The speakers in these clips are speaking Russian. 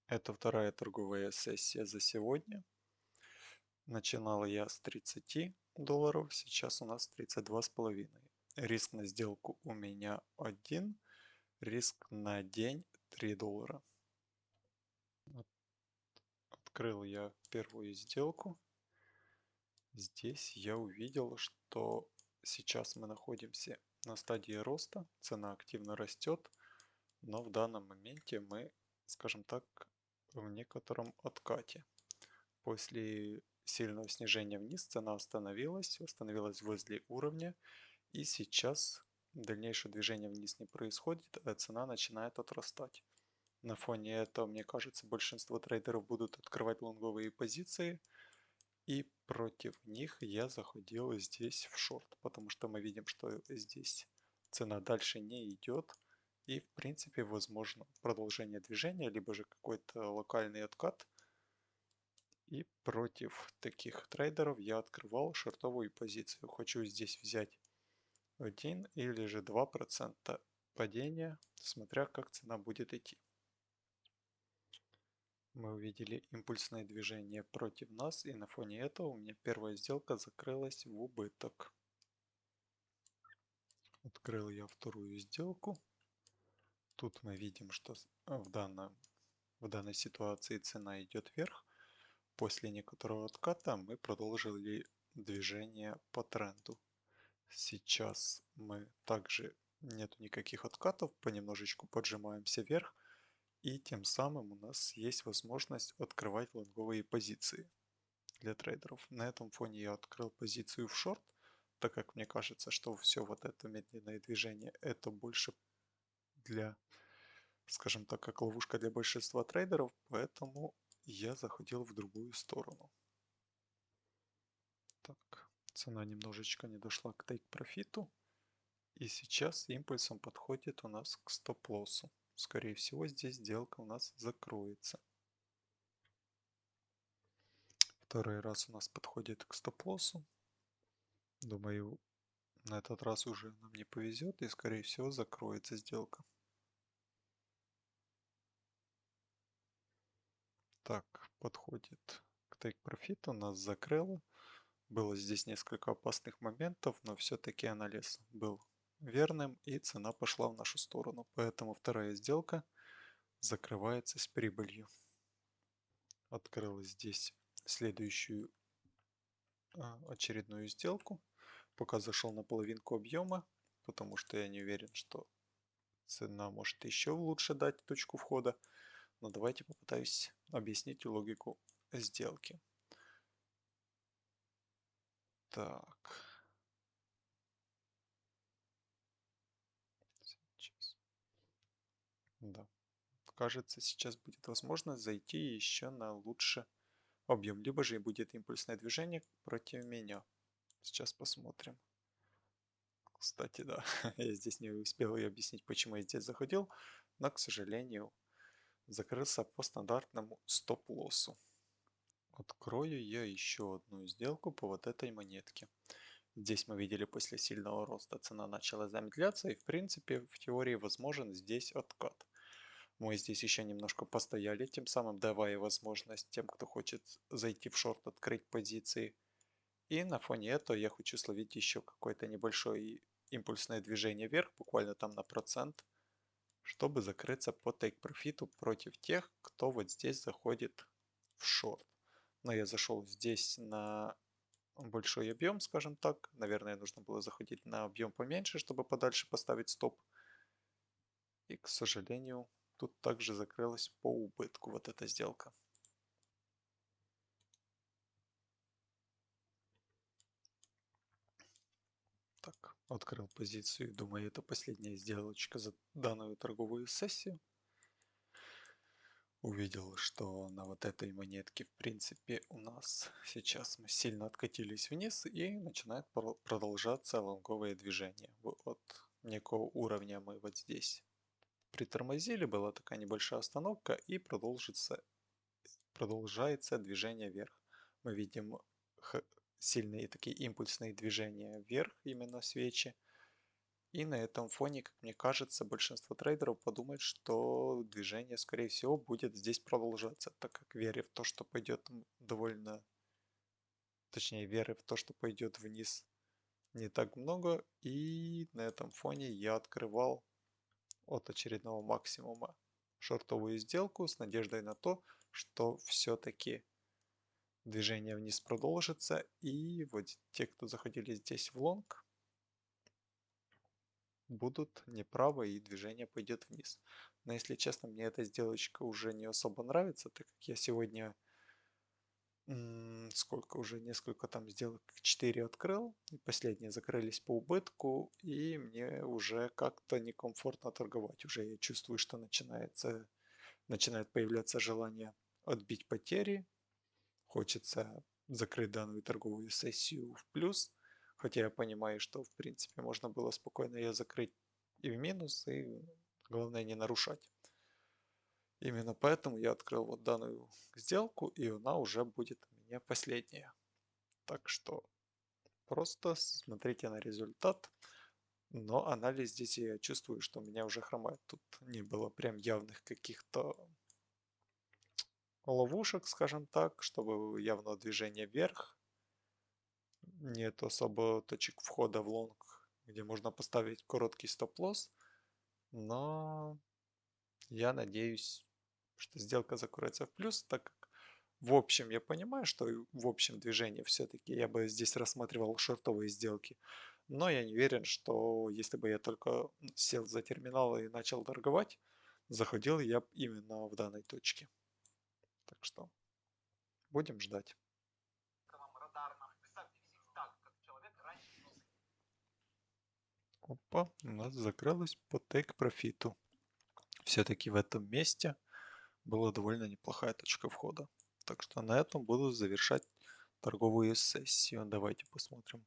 Это вторая торговая сессия за сегодня. Начинал я с 30 долларов, сейчас у нас 32,5. Риск на сделку у меня 1, риск на день 3 доллара. Открыл я первую сделку. Здесь я увидел, что сейчас мы находимся на стадии роста, цена активно растет, но в данном моменте мы, скажем так, в некотором откате. После сильного снижения вниз цена остановилась возле уровня, и сейчас дальнейшее движение вниз не происходит, а цена начинает отрастать. На фоне этого, мне кажется, большинство трейдеров будут открывать лонговые позиции, и против них я заходил здесь в шорт, потому что мы видим, что здесь цена дальше не идет, и в принципе возможно продолжение движения, либо же какой-то локальный откат. И против таких трейдеров я открывал шортовую позицию. Хочу здесь взять 1 или же 2% падения, смотря как цена будет идти. Мы увидели импульсное движение против нас, и на фоне этого у меня первая сделка закрылась в убыток. Открыл я вторую сделку. Тут мы видим, что в данной ситуации цена идет вверх. После некоторого отката мы продолжили движение по тренду. Сейчас мы также нету никаких откатов, понемножечку поджимаемся вверх, и тем самым у нас есть возможность открывать лонговые позиции для трейдеров. На этом фоне я открыл позицию в шорт, так как мне кажется, что все вот это медленное движение это больше для, скажем так, как ловушка для большинства трейдеров, поэтому я заходил в другую сторону. Так, цена немножечко не дошла к тейк-профиту. И сейчас импульсом подходит у нас к стоп-лоссу. Скорее всего, здесь сделка у нас закроется. Второй раз у нас подходит к стоп-лоссу. Думаю, на этот раз уже нам не повезет и скорее всего закроется сделка. Так, подходит к тейк-профиту, нас закрыло. Было здесь несколько опасных моментов, но все-таки анализ был верным и цена пошла в нашу сторону. Поэтому вторая сделка закрывается с прибылью. Открыл здесь следующую очередную сделку. Пока зашел на половинку объема, потому что я не уверен, что цена может еще лучше дать точку входа. Но давайте попытаюсь объяснить логику сделки. Так. Сейчас. Да. Кажется, сейчас будет возможность зайти еще на лучше объем, либо же будет импульсное движение против меня. Сейчас посмотрим. Кстати, да, я здесь не успел и объяснить, почему я здесь заходил, но, к сожалению, закрылся по стандартному стоп-лоссу. Открою я еще одну сделку по вот этой монетке. Здесь мы видели, после сильного роста цена начала замедляться, и в принципе в теории возможен здесь откат. Мы здесь еще немножко постояли, тем самым давая возможность тем, кто хочет зайти в шорт, открыть позиции. И на фоне этого я хочу словить еще какое-то небольшое импульсное движение вверх, буквально там на процент, чтобы закрыться по тейк-профиту против тех, кто вот здесь заходит в шорт. Но я зашел здесь на большой объем, скажем так. Наверное, нужно было заходить на объем поменьше, чтобы подальше поставить стоп. И, к сожалению, тут также закрылась по убытку вот эта сделка. Так, открыл позицию. Думаю, это последняя сделочка за данную торговую сессию. Увидел, что на вот этой монетке, в принципе, у нас сейчас мы сильно откатились вниз и начинает продолжаться лонговое движение. От некого уровня мы вот здесь притормозили, была такая небольшая остановка и продолжается движение вверх. Мы видим сильные такие импульсные движения вверх, именно свечи. И на этом фоне, как мне кажется, большинство трейдеров подумает, что движение, скорее всего, будет здесь продолжаться, так как веры в то, что пойдет довольно, точнее, веры в то, что пойдет вниз, не так много. И на этом фоне я открывал от очередного максимума шортовую сделку с надеждой на то, что все-таки движение вниз продолжится. И вот те, кто заходили здесь в лонг, будут неправы и движение пойдет вниз. Но если честно, мне эта сделочка уже не особо нравится, так как я сегодня сколько уже, несколько там сделок, 4 открыл, и последние закрылись по убытку, и мне уже как-то некомфортно торговать. Уже я чувствую, что начинает появляться желание отбить потери, хочется закрыть данную торговую сессию в плюс, хотя я понимаю, что в принципе можно было спокойно ее закрыть и в минус, и главное не нарушать. Именно поэтому я открыл вот данную сделку, и она уже будет у меня последняя. Так что просто смотрите на результат. Но анализ здесь я чувствую, что меня уже хромает. Тут не было прям явных каких-то ловушек, скажем так, чтобы явного движения вверх. Нет особо точек входа в лонг, где можно поставить короткий стоп-лосс. Но я надеюсь, что сделка закроется в плюс, так как в общем я понимаю, что в общем движение все-таки я бы здесь рассматривал шортовые сделки. Но я не уверен, что если бы я только сел за терминал и начал торговать, заходил я именно в данной точке. Так что будем ждать. Опа, у нас закрылось по тейк профиту. Все-таки в этом месте была довольно неплохая точка входа. Так что на этом буду завершать торговую сессию. Давайте посмотрим.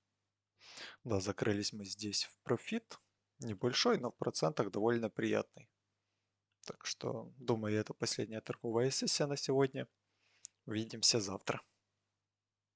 Да, закрылись мы здесь в профит. Небольшой, но в процентах довольно приятный. Так что, думаю, это последняя торговая сессия на сегодня. Увидимся завтра.